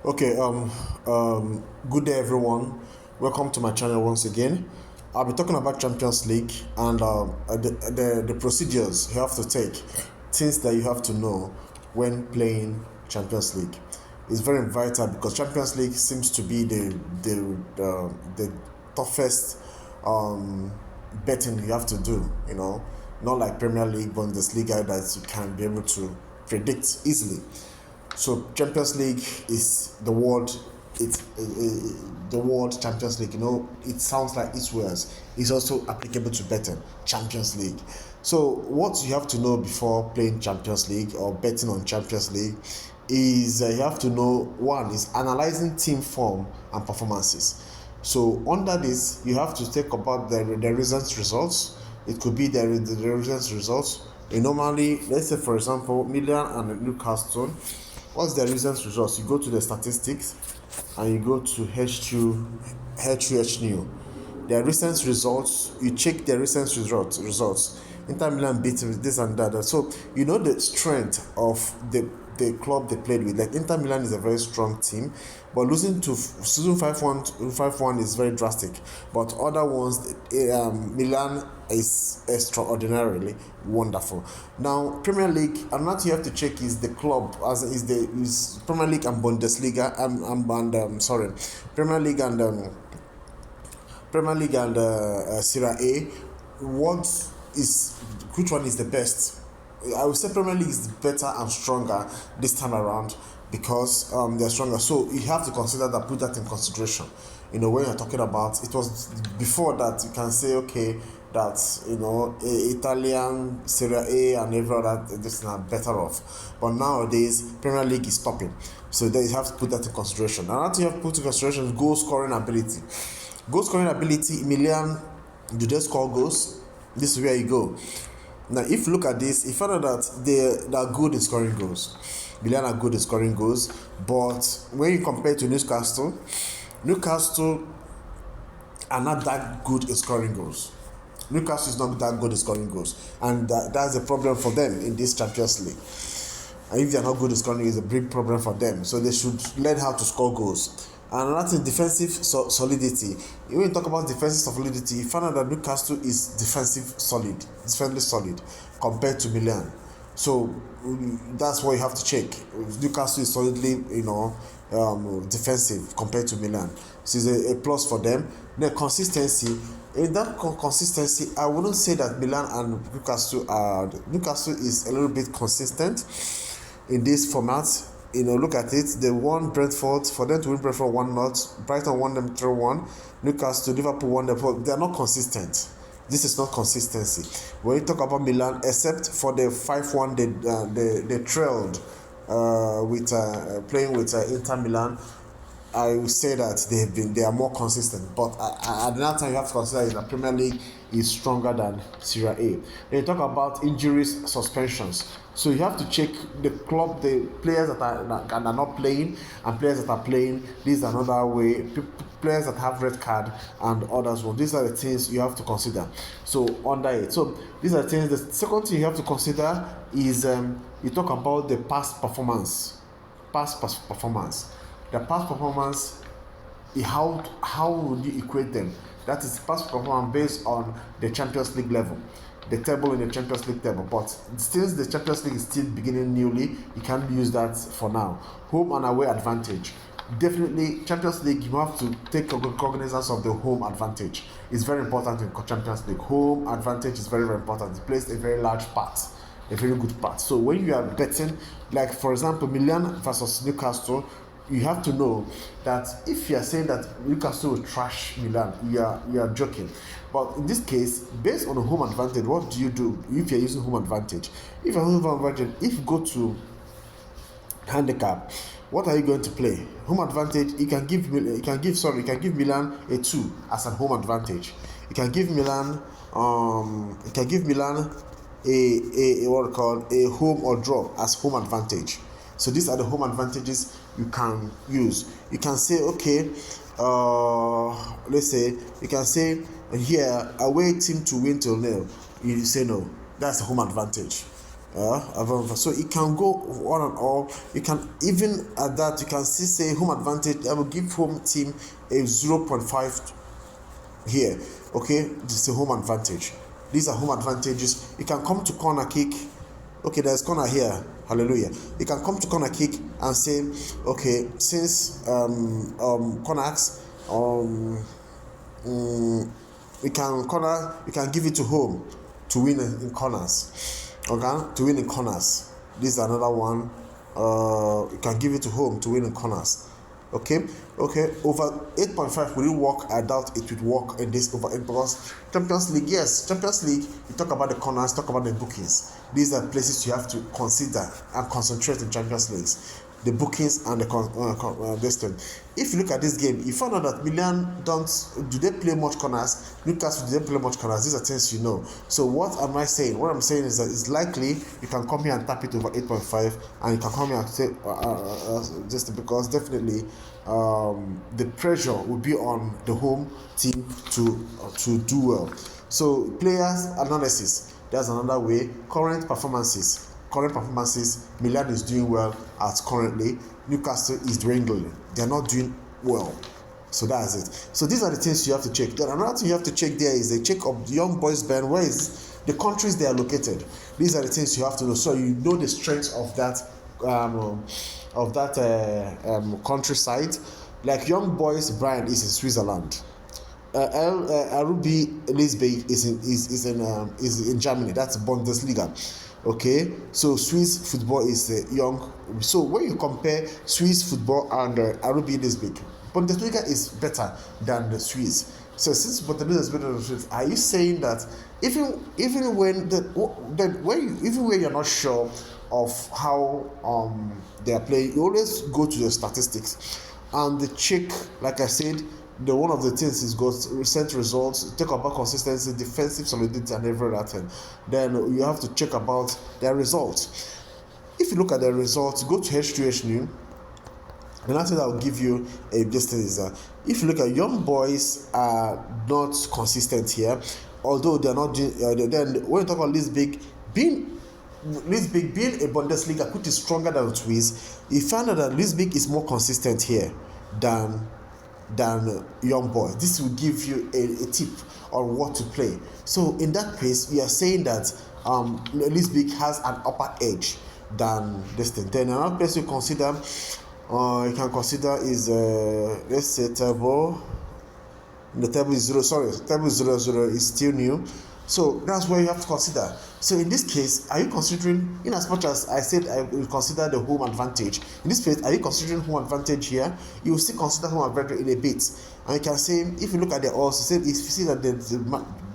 Okay, good day everyone. Welcome to my channel once again. I'll be talking about Champions League and the procedures you have to take, things that you have to know when playing Champions League. It's very vital because Champions League seems to be the toughest betting you have to do. Not like Premier League, Bundesliga that you can be able to predict easily. So Champions League is the world. It's the World Champions League. It sounds like it's words. It's also applicable to betting Champions League. So what you have to know before playing Champions League or betting on Champions League is you have to know, one is analyzing team form and performances. So under this, you have to take about the recent results. It could be the recent results. Normally, let's say for example, Milan and Newcastle. What's the recent results? You go to the statistics and you go to HUH New. The recent results, you check the recent results. Inter Milan beat this and that. So you know the strength of the club they played with. Like Inter Milan is a very strong team, but losing to season 5-1 is very drastic. But other ones, Milan is extraordinarily wonderful. Now Premier League, another thing you have to check is the club, as is Premier League and Bundesliga and sorry, Premier League and Serie A. What is which one is the best? I would say Premier League is better and stronger this time around because they're stronger. So you have to consider that, put that in consideration. When you're talking about, it was before that you can say, okay, that Italian Serie A and every other this are better off. But nowadays Premier League is topping. So there you have to put that in consideration. Another thing you have to put in consideration is goal scoring ability. Goal scoring ability, Milan, do they score goals? This is where you go. Now, if you look at this, you find out that they are good in scoring goals. Milan are good in scoring goals, but when you compare to Newcastle are not that good in scoring goals. Newcastle is not that good in scoring goals, and that's a problem for them in this Champions League. And if they are not good in scoring, it's a big problem for them. So they should learn how to score goals. And another thing, defensive solidity. When you talk about defensive solidity, you find out that Newcastle is defensively solid compared to Milan. So that's what you have to check. Newcastle is solidly, defensive compared to Milan. So it's a plus for them. Then consistency. In that consistency, I wouldn't say that Milan and Newcastle is a little bit consistent in this format. Look at it. They won Brentford. For them to win Brentford 1-0, Brighton won them 3-1. Newcastle, Liverpool won them. They are not consistent. This is not consistency. When you talk about Milan, except for the 5-1, they trailed with playing with Inter Milan. I would say that they are more consistent, but at that time you have to consider that Premier League is stronger than Serie A. When you talk about injuries, suspensions, so you have to check the club, the players that are not playing and players that are playing. This is another way. Players that have red card and others. Well, these are the things you have to consider. So under it, so these are the things. The second thing you have to consider is you talk about the past performance. The past performance, how would you equate them? That is past performance based on the Champions League level, the table in the Champions League table. But since the Champions League is still beginning newly, you can't use that for now. Home and away advantage. Definitely, Champions League, you have to take cognizance of the home advantage. It's very important in Champions League. Home advantage is very, very important. It plays a very large part, a very good part. So when you are betting, like for example, Milan versus Newcastle, you have to know that if you are saying that Newcastle will trash Milan, you are joking. But in this case, based on the home advantage, what do you do if you're using home advantage? If you're using home advantage, if you go to handicap, what are you going to play? Home advantage, you can give Milan a 2 as a home advantage. You can give Milan a what we call a home or draw as home advantage. So these are the home advantages you can use. You can say, okay, let's say you can say here away team to win till nil. You say no, that's a home advantage. So it can go on and all. You can even at that you can see say home advantage. I will give home team a 0.5 here. Okay, this is a home advantage. These are home advantages. You can come to corner kick. Okay, there's corner here. Hallelujah. You can come to corner kick and say, okay, since corners you can give it to home to win in corners. Okay, to win in corners. This is another one. You can give it to home to win in corners. Okay, over 8.5 will it work? I doubt it would work in this over 8 because Champions League, yes, Champions League, you talk about the corners, talk about the bookings. These are places you have to consider and concentrate in Champions League. The bookings and the this thing. If you look at this game, you find out that Milan do they play much corners? Newcastle, do they play much corners? These are things you know. So what am I saying? What I'm saying is that it's likely you can come here and tap it over 8.5, and you can come here and say just because definitely the pressure will be on the home team to do well. So players analysis. That's another way. Current performances, Milan is doing well as currently. Newcastle is dwindling. They're not doing well. So that's it. So these are the things you have to check. Then another thing you have to check there is the check of Young Boys Band. Where is the countries they are located? These are the things you have to know. So you know the strengths of that countryside. Like Young Boys Brand is in Switzerland. RB Leipzig is in Germany. That's Bundesliga. Okay, so Swiss football is young. So when you compare Swiss football and RB Leipzig, Bundesliga is better than the Swiss. So since Bundesliga is better than the Swiss, are you saying that even when you're not sure of how they are playing, you always go to the statistics and the check, like I said. The one of the things is got recent results, talk about consistency, defensive solidity, and every other thing. Then you have to check about their results. If you look at their results, go to H2H New. Another thing that will give you a distance is that if you look at Young Boys are not consistent here, although they're not doing. Then when you talk about Leipzig being a Bundesliga which is stronger than Swiss, you find out that Leipzig is more consistent here than Young Boys. This will give you a tip on what to play. So in that case, we are saying that Leipzig has an upper edge than this thing. Then another place you can consider is let's say table. The table is 0-0 is still new. So that's where you have to consider. So in this case, are you considering, in as much as I said I will consider the home advantage, in this case, are you considering home advantage here? You will still consider home advantage in a bit. And you can say, if you look at the odds, you see that there's a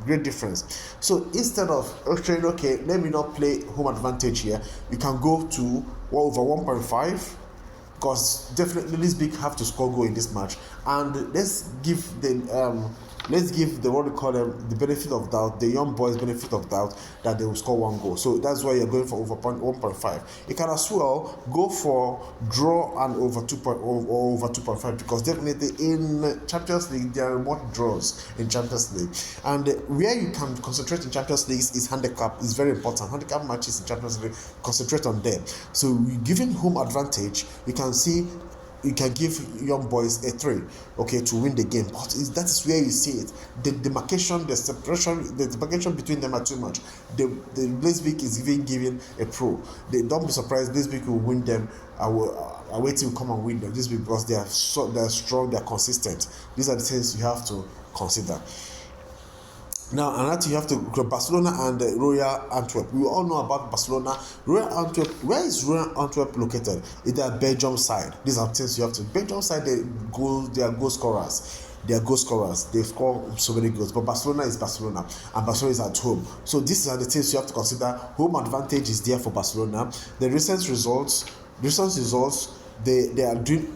great difference. So instead of saying, okay, let me not play home advantage here, you can go to over 1.5. Because definitely Leipzig have to score goal in this match, and let's give the what we call them the benefit of doubt, the Young Boys benefit of doubt that they will score one goal. So that's why you're going for over 1.5. You can as well go for draw and over 2.5 because definitely in Champions League there are more draws in Champions League, and where you can concentrate in Champions League is handicap. Is very important. Handicap matches in Champions League, concentrate on them. So giving home advantage, you can see you can give Young Boys a 3, okay, to win the game. But that is where you see it. The demarcation, the separation, the demarcation between them are too much. The Leipzig is even giving a pro. Don't be surprised. Leipzig will win them. I wait till come and win them. This because they are strong, they are consistent. These are the things you have to consider. Now, another thing you have to go Barcelona and Royal Antwerp. We all know about Barcelona. Royal Antwerp, where is Royal Antwerp located? It's their Belgium side. These are things you have to. Belgium side, they are goal scorers. They are goal scorers. They score so many goals. But Barcelona is Barcelona, and Barcelona is at home. So these are the things you have to consider. Home advantage is there for Barcelona. The recent results. They are doing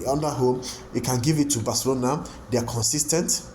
under home. You can give it to Barcelona. They are consistent.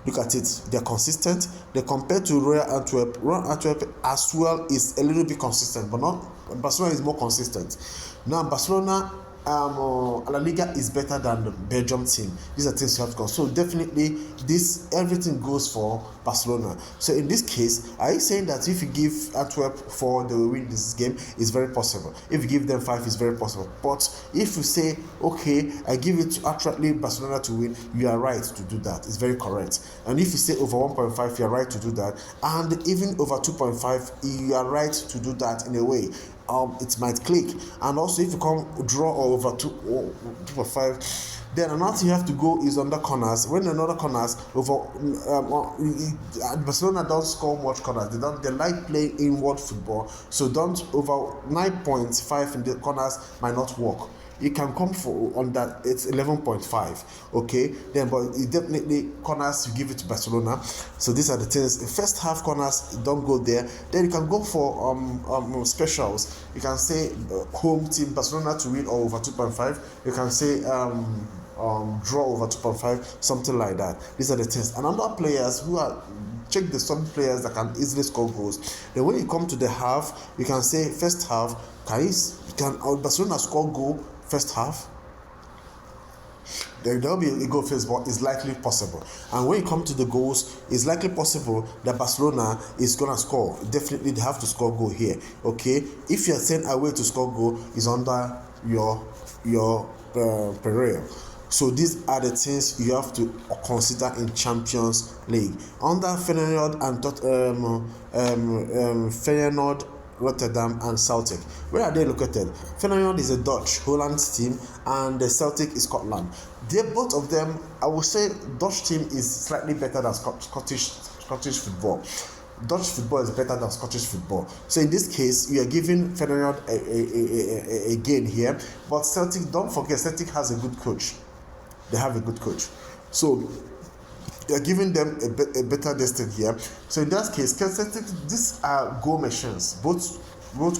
Look at it, they're consistent. They compare to Royal Antwerp. Royal Antwerp as well is a little bit consistent, but not Barcelona is more consistent. Now Barcelona La Liga is better than the Belgium team. These are things you have to go. So definitely, this everything goes for Barcelona. So in this case, are you saying that if you give Antwerp 4, they will win this game? It's very possible. If you give them 5, it's very possible. But if you say, okay, I give it to outrightly Barcelona to win, you are right to do that. It's very correct. And if you say over 1.5, you are right to do that. And even over 2.5, you are right to do that in a way. It might click. And also, if you come draw over 2.5, then another thing you have to go is on the corners. When another corners over, Barcelona don't score much corners. They like playing inward football. So don't over 9.5 in the corners might not work. You can come for on that, it's 11.5, okay, then but it definitely corners you give it to Barcelona. So these are the things. The first half corners don't go there. Then you can go for specials. You can say home team Barcelona to win or over 2.5. You can say draw over 2.5, something like that. These are the things. And other players who are check the some players that can easily score goals. Then when you come to the half, you can say first half, can Barcelona score goal first half? There will be a goal first, but it's likely possible. And when you come to the goals, it's likely possible that Barcelona is gonna score. Definitely, they have to score goal here. Okay, if you're sent away to score goal, is under your Pereira. So these are the things you have to consider in Champions League. Under Feyenoord and Feyenoord, Rotterdam and Celtic. Where are they located? Feyenoord is a Dutch, Holland team, and the Celtic is Scotland. They both of them, I would say, Dutch team is slightly better than Scottish football. Dutch football is better than Scottish football. So in this case, you are giving Feyenoord a gain here, but Celtic, don't forget, Celtic has a good coach. They have a good coach. So they're giving them a better destiny here. So in that case, these are goal machines. Both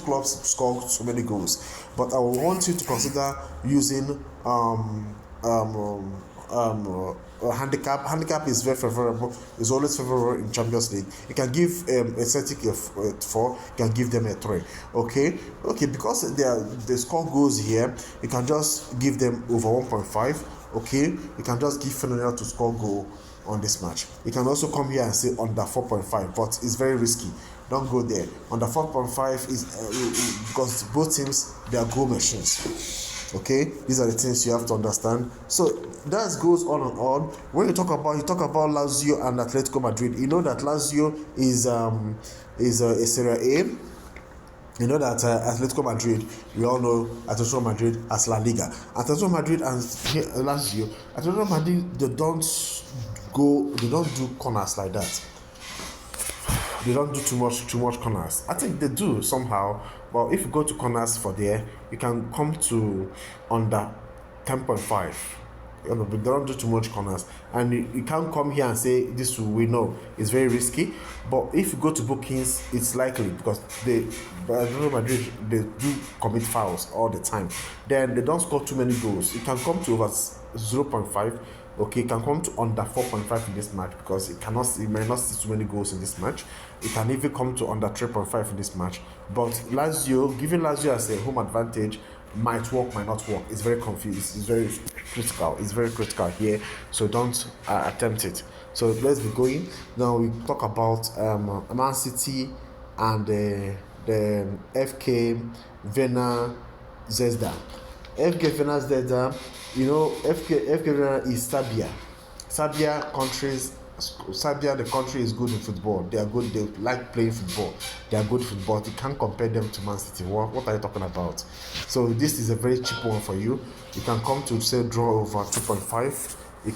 clubs score so many goals. But I want you to consider using handicap. Handicap is very favorable. It's always favorable in Champions League. You can give a Celtic a 4. You can give them a 3. Okay. Because they score goals here, you can just give them over 1.5. Okay, you can just give Feyenoord to score goal on this match. You can also come here and say under 4.5, but it's very risky. Don't go there. Under 4.5 is because both teams, they are goal machines. Okay, these are the things you have to understand. So that goes on and on. When you talk about Lazio and Atletico Madrid, you know that Lazio is a Serie A. You know that Atletico Madrid, we all know Atletico Madrid as La Liga. Atletico Madrid and Lazio, Atletico Madrid, they don't do corners like that. They don't do too much corners. I think they do somehow, but if you go to corners for there, you can come to under 10.5. They don't do too much corners, and you can't come here and say this we know it's very risky. But if you go to bookings, it's likely because Real Madrid, they do commit fouls all the time. Then they don't score too many goals. You can come to over 0.5. Okay, you can come to under 4.5 in this match because it might not see too many goals in this match. It can even come to under 3.5 in this match. But giving Lazio as a home advantage might work, might not work. It's very confused. It's very critical. It's very critical here. So don't attempt it. So let's be going. Now we talk about Man City and the FK Vienna Zvezda. FK Vienna Zvezda, you know, FK Vienna is Serbia. Serbia, the country is good in football. They are good. They like playing football. They are good football. You can't compare them to Man City. What are you talking about? So this is a very cheap one for you. You can come to say draw over 2.5. You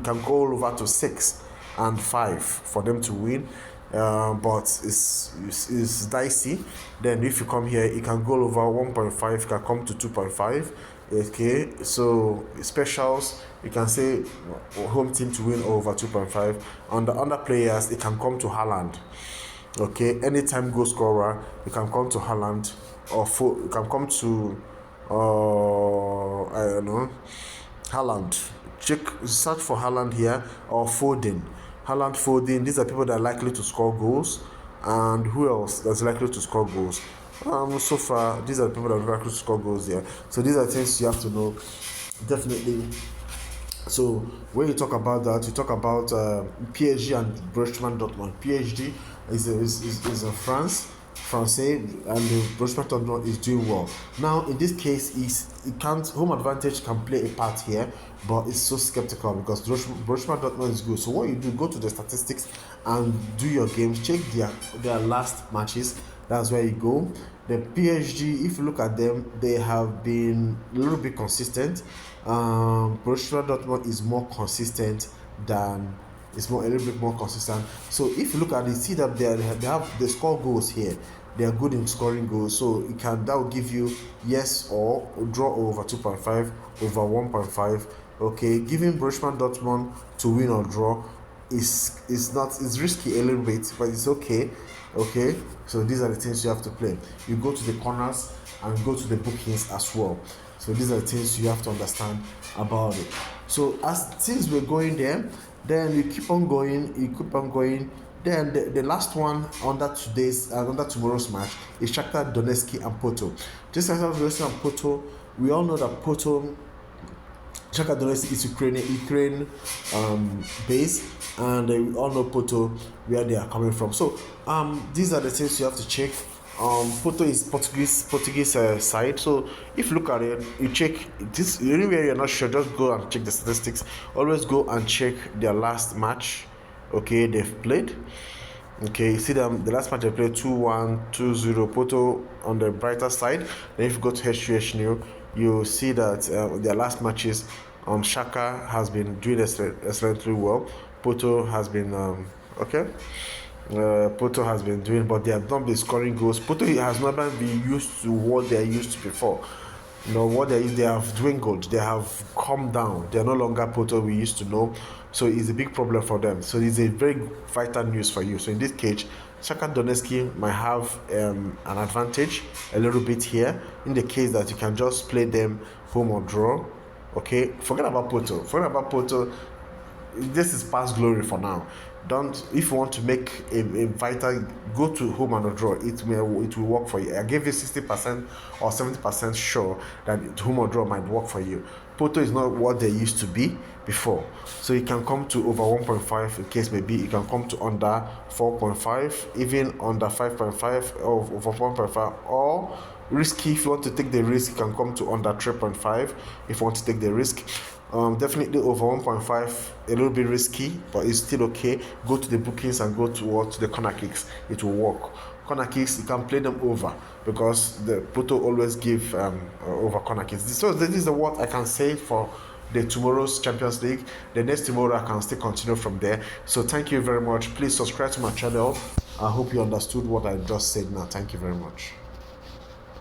can go over to 6 and 5 for them to win. But it's dicey. Then if you come here, you can go over 1.5. You can come to 2.5. Okay, so specials, you can say home team to win over 2.5. On the other players, it can come to Haaland. Okay, anytime goal scorer, you can come to Haaland, or you can come to I don't know, Haaland. Search for Haaland here, or Foden. Foden, these are people that are likely to score goals. And who else that's likely to score goals? So far, these are the people that have actually score goals there. So these are things you have to know. Definitely. So when you talk about that, you talk about PSG and Borussia Dortmund. PSG is in France, Francais, and the Borussia Dortmund is doing well. Now, in this case, it can't home advantage can play a part here, but it's so skeptical because Borussia Dortmund is good. So what you do, go to the statistics and do your games, check their last matches. That's where you go. The PSG, if you look at them, they have been a little bit consistent. Borussia Dortmund is more consistent than is more a little bit more consistent. So if you look at it, see that they score goals here. They are good in scoring goals, so that will give you yes or draw over 2.5 over 1.5. Okay, giving Borussia Dortmund to win or draw is not it's risky a little bit, but it's okay. Okay, so these are the things you have to play. You go to the corners and go to the bookings as well. So these are the things you have to understand about it. So as things were going there, then you keep on going. Then the last one under tomorrow's match is Shakhtar Donetsk and Porto. Just Shakhtar Donetsk and Porto, we all know that Porto Shakhtar Donetsk is Ukraine base, and we all know Porto where they are coming from. So these are the things you have to check. Porto is Portuguese side. So if you look at it, you check this anywhere you're not sure, just go and check the statistics. Always go and check their last match. Okay, they've played. Okay, you see them the last match they played 2-1, 2-0. Porto on the brighter side. Then if you go to H2H New, you see that their last matches, Shaka has been doing excellently well. Porto has been okay. Porto has been doing, but they have not been scoring goals. Porto has never been used to what they are used to before. You know what they have dwindled. They have come down. They are no longer Porto we used to know. So it's a big problem for them. So it's a very vital news for you. So in this case, Shakhtar Donetsk might have an advantage a little bit here in the case that you can just play them home or draw. Okay, forget about Porto. This is past glory for now. Don't if you want to make a vital, go to home and a draw. It will work for you. I gave you 60% or 70% sure that home or draw might work for you. Porto is not what they used to be before, so you can come to over 1.5 in case maybe you can come to under 4.5, even under 5.5 or over 1.5, or risky if you want to take the risk. You can come to under 3.5 if you want to take the risk. Definitely over 1.5, a little bit risky, but it's still okay. Go to the bookings and go to the corner kicks. It will work. Corner kicks, you can play them over because the Porto always give over corner kicks. So this is what I can say for the tomorrow's Champions League. The next tomorrow I can still continue from there. So thank you very much. Please subscribe to my channel. I hope you understood what I just said now. Thank you very much.